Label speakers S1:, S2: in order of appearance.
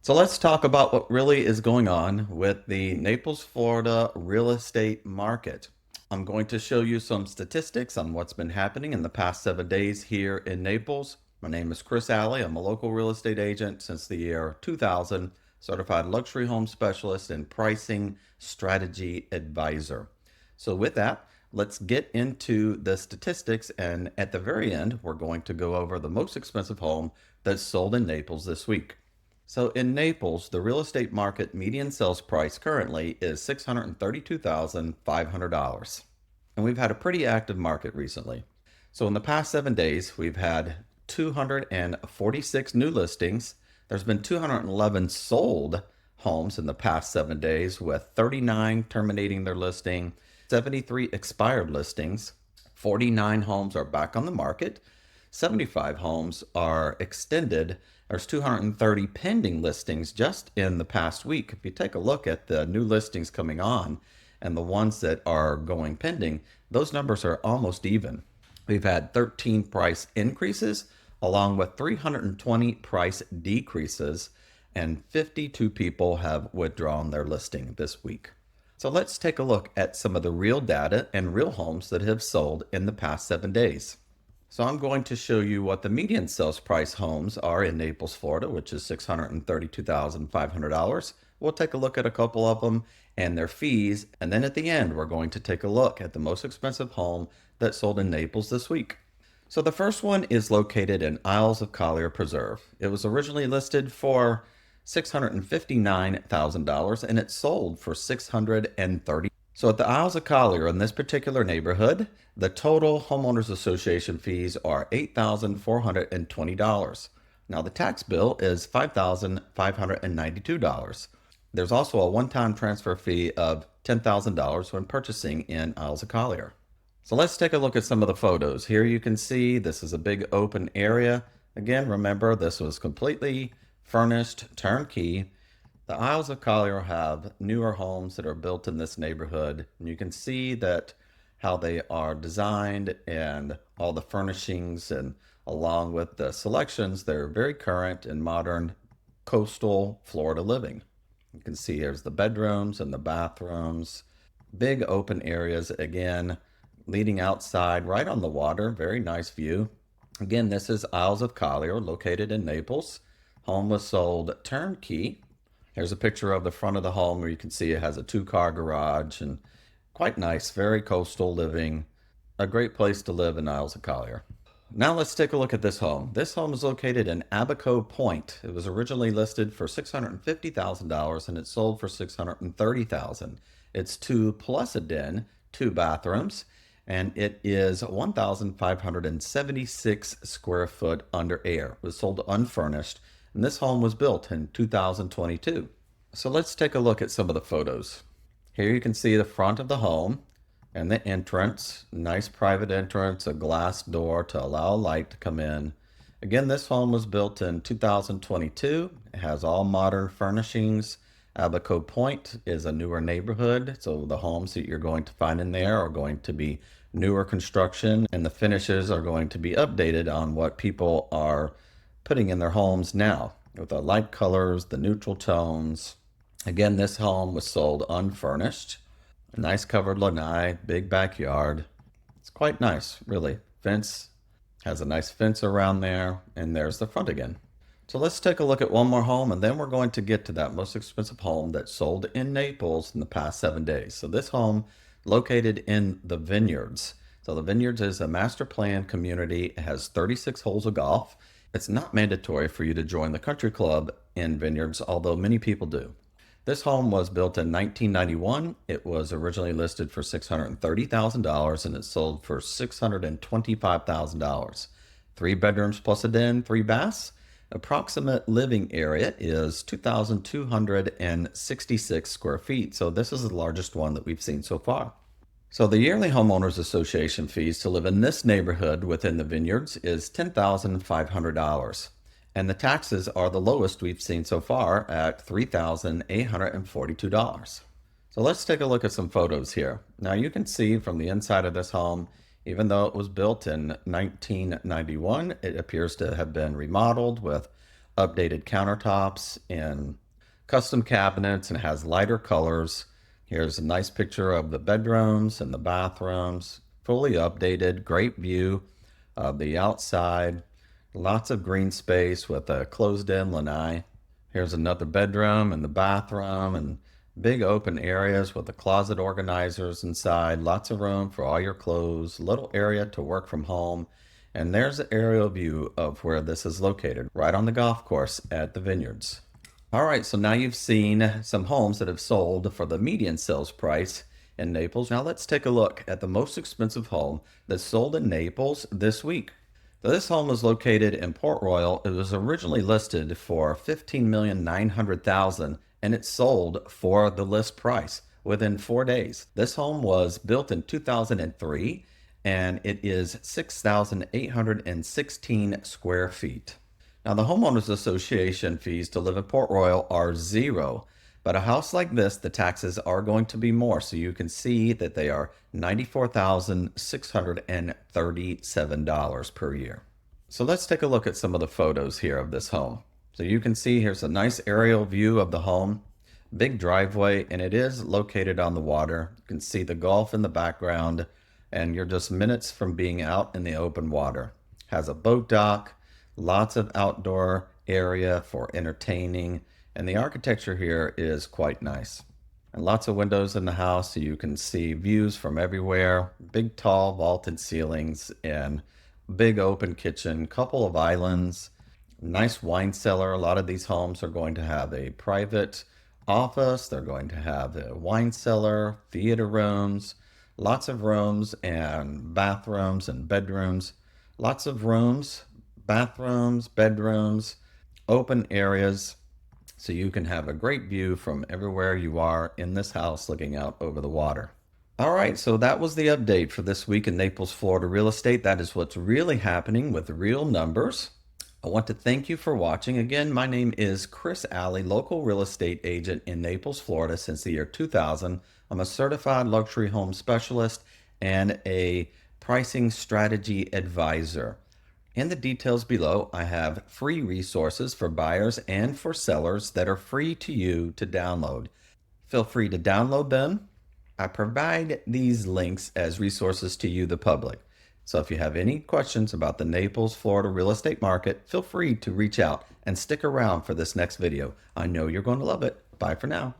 S1: So let's talk about what really is going on with the Naples, Florida real estate market. I'm going to show you some statistics on what's been happening in the past 7 days here in Naples. My name is Chris Alley. I'm a local real estate agent since the year 2000, certified luxury home specialist and pricing strategy advisor. So with that, let's get into the statistics. And at the very end, we're going to go over the most expensive home that's sold in Naples this week. So in Naples, the real estate market median sales price currently is $632,500. And we've had a pretty active market recently. So in the past 7 days, we've had 246 new listings. There's been 211 sold homes in the past 7 days, with 39 terminating their listing, 73 expired listings, 49 homes are back on the market, 75 homes are extended. There's 230 pending listings just in the past week. If you take a look at the new listings coming on and the ones that are going pending, those numbers are almost even. We've had 13 price increases along with 320 price decreases, and 52 people have withdrawn their listing this week. So let's take a look at some of the real data and real homes that have sold in the past 7 days. So I'm going to show you what the median sales price homes are in Naples, Florida, which is $632,500. We'll take a look at a couple of them and their fees. And then at the end, we're going to take a look at the most expensive home that sold in Naples this week. So the first one is located in Isles of Collier Preserve. It was originally listed for $659,000 and it sold for $630,000. So at the Isles of Collier in this particular neighborhood, the total homeowners association fees are $8,420. Now the tax bill is $5,592. There's also a one-time transfer fee of $10,000 when purchasing in Isles of Collier. So let's take a look at some of the photos. Here you can see this is a big open area. Again, remember this was completely furnished, turnkey. The Isles of Collier have newer homes that are built in this neighborhood, and you can see that how they are designed and all the furnishings, and along with the selections, they're very current and modern coastal Florida living. You can see here's the bedrooms and the bathrooms, big open areas again, leading outside right on the water, very nice view. Again, this is Isles of Collier, located in Naples. Home was sold turnkey. Here's a picture of the front of the home where you can see it has a two-car garage and quite nice, very coastal living. A great place to live in Isles of Collier. Now let's take a look at this home. This home is located in Abaco Pointe. It was originally listed for $650,000 and it sold for $630,000. It's two plus a den, two bathrooms, and it is 1,576 square foot under air. It was sold unfurnished. And this home was built in 2022. So let's take a look at some of the photos. Here you can see the front of the home and the entrance. Nice private entrance, a glass door to allow light to come in. Again, this home was built in 2022. It has all modern furnishings. Abaco Pointe is a newer neighborhood, so the homes that you're going to find in there are going to be newer construction, and the finishes are going to be updated on what people are putting in their homes now, with the light colors, the neutral tones. Again, this home was sold unfurnished. A nice covered lanai, big backyard. It's quite nice, really. Fence has a nice fence around there, and there's the front again. So let's take a look at one more home, and then we're going to get to that most expensive home that sold in Naples in the past 7 days. So this home located in the Vineyards. So the Vineyards is a master plan community. It has 36 holes of golf. It's not mandatory for you to join the country club in Vineyards, although many people do. This home was built in 1991. It was originally listed for $630,000 and it sold for $625,000. 3 bedrooms plus a den, 3 baths. Approximate living area is 2,266 square feet. So this is the largest one that we've seen so far. So the yearly homeowners association fees to live in this neighborhood within the Vineyards is $10,500. And the taxes are the lowest we've seen so far at $3,842. So let's take a look at some photos here. Now you can see from the inside of this home, even though it was built in 1991, it appears to have been remodeled with updated countertops and custom cabinets, and it has lighter colors. Here's a nice picture of the bedrooms and the bathrooms, fully updated, great view of the outside, lots of green space with a closed-in lanai. Here's another bedroom and the bathroom, and big open areas with the closet organizers inside, lots of room for all your clothes, little area to work from home. And there's an aerial view of where this is located, right on the golf course at the Vineyards. All right, so now you've seen some homes that have sold for the median sales price in Naples. Now let's take a look at the most expensive home that sold in Naples this week. So this home was located in Port Royal. It was originally listed for $15,900,000 and it sold for the list price within 4 days. This home was built in 2003 and it is 6,816 square feet. Now the Homeowners Association fees to live in Port Royal are zero. But a house like this, the taxes are going to be more. So you can see that they are $94,637 per year. So let's take a look at some of the photos here of this home. So you can see here's a nice aerial view of the home, big driveway, and it is located on the water. You can see the Gulf in the background, and you're just minutes from being out in the open water. Has a boat dock, lots of outdoor area for entertaining. And the architecture here is quite nice. And lots of windows in the house so you can see views from everywhere. Big, tall, vaulted ceilings and big open kitchen, couple of islands, nice wine cellar. A lot of these homes are going to have a private office. They're going to have a wine cellar, theater rooms, lots of rooms and bathrooms and bedrooms. Lots of rooms, bathrooms, bedrooms, open areas. So you can have a great view from everywhere you are in this house looking out over the water. All right, so that was the update for this week in Naples, Florida real estate. That is what's really happening with real numbers. I want to thank you for watching. Again, my name is Chris Alley, local real estate agent in Naples, Florida since the year 2000. I'm a certified luxury home specialist and a pricing strategy advisor. In the details below, I have free resources for buyers and for sellers that are free to you to download. Feel free to download them. I provide these links as resources to you, the public. So if you have any questions about the Naples, Florida real estate market, feel free to reach out and stick around for this next video. I know you're going to love it. Bye for now.